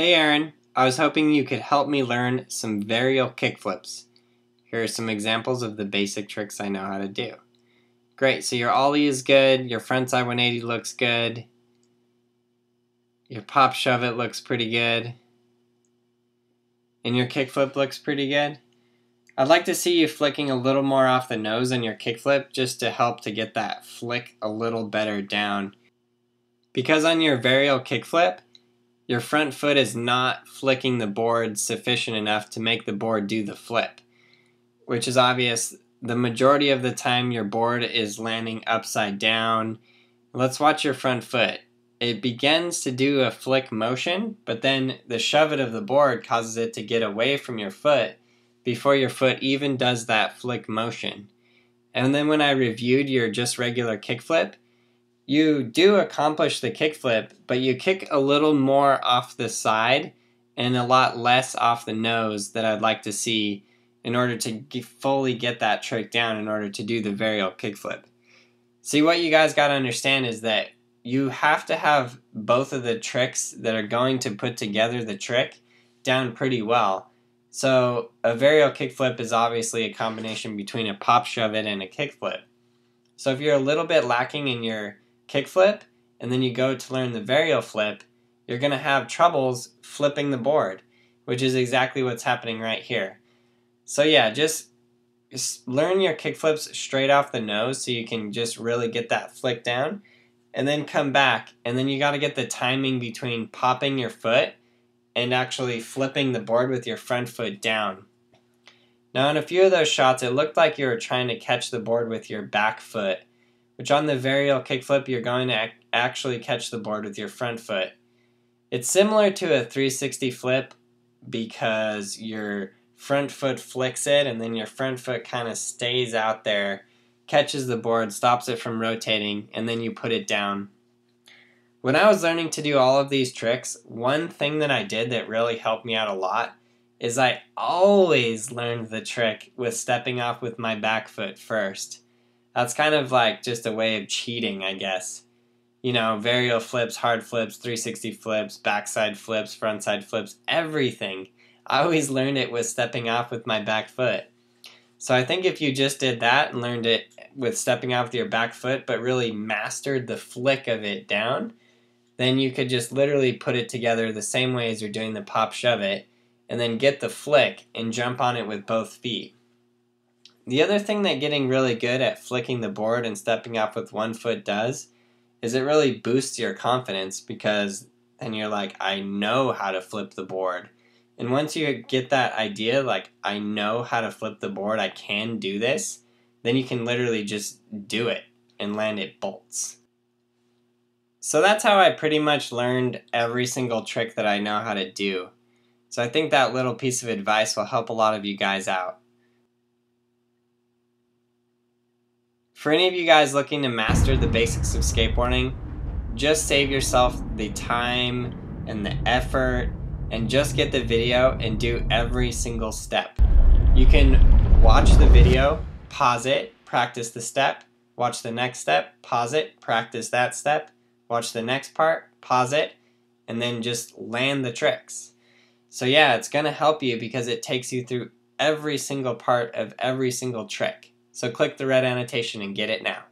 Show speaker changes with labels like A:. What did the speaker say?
A: Hey Aaron, I was hoping you could help me learn some varial kickflips. Here are some examples of the basic tricks I know how to do. Great, so your ollie is good, your frontside 180 looks good, your pop shove it looks pretty good, and your kickflip looks pretty good. I'd like to see you flicking a little more off the nose on your kickflip just to help to get that flick a little better down. Because on your varial kickflip, your front foot is not flicking the board sufficient enough to make the board do the flip, which is obvious. The majority of the time your board is landing upside down. Let's watch your front foot. It begins to do a flick motion, but then the shove it of the board causes it to get away from your foot before your foot even does that flick motion. And then when I reviewed your just regular kickflip, you do accomplish the kickflip, but you kick a little more off the side and a lot less off the nose that I'd like to see in order to fully get that trick down in order to do the varial kickflip. See, what you guys got to understand is that you have to have both of the tricks that are going to put together the trick down pretty well. So a varial kickflip is obviously a combination between a pop shove it and a kickflip. So if you're a little bit lacking in your kickflip and then you go to learn the varial flip, you're going to have troubles flipping the board, which is exactly what's happening right here. So yeah, just learn your kickflips straight off the nose so you can just really get that flick down, and then come back, and then you got to get the timing between popping your foot and actually flipping the board with your front foot down. Now in a few of those shots it looked like you were trying to catch the board with your back foot, which on the varial kickflip you're going to actually catch the board with your front foot. It's similar to a 360 flip because your front foot flicks it and then your front foot kind of stays out there, catches the board, stops it from rotating, and then you put it down. When I was learning to do all of these tricks, one thing that I did that really helped me out a lot is I always learned the trick with stepping off with my back foot first. That's kind of like just a way of cheating, I guess. You know, varial flips, hard flips, 360 flips, backside flips, frontside flips, everything. I always learned it with stepping off with my back foot. So I think if you just did that and learned it with stepping off with your back foot, but really mastered the flick of it down, then you could just literally put it together the same way as you're doing the pop shove it, and then get the flick and jump on it with both feet. The other thing that getting really good at flicking the board and stepping off with one foot does is it really boosts your confidence, because then you're like, I know how to flip the board. And once you get that idea, like, I know how to flip the board, I can do this, then you can literally just do it and land it bolts. So that's how I pretty much learned every single trick that I know how to do. So I think that little piece of advice will help a lot of you guys out. For any of you guys looking to master the basics of skateboarding, just save yourself the time and the effort and just get the video and do every single step. You can watch the video, pause it, practice the step, watch the next step, pause it, practice that step, watch the next part, pause it, and then just land the tricks. So yeah, it's going to help you because it takes you through every single part of every single trick. So click the red annotation and get it now.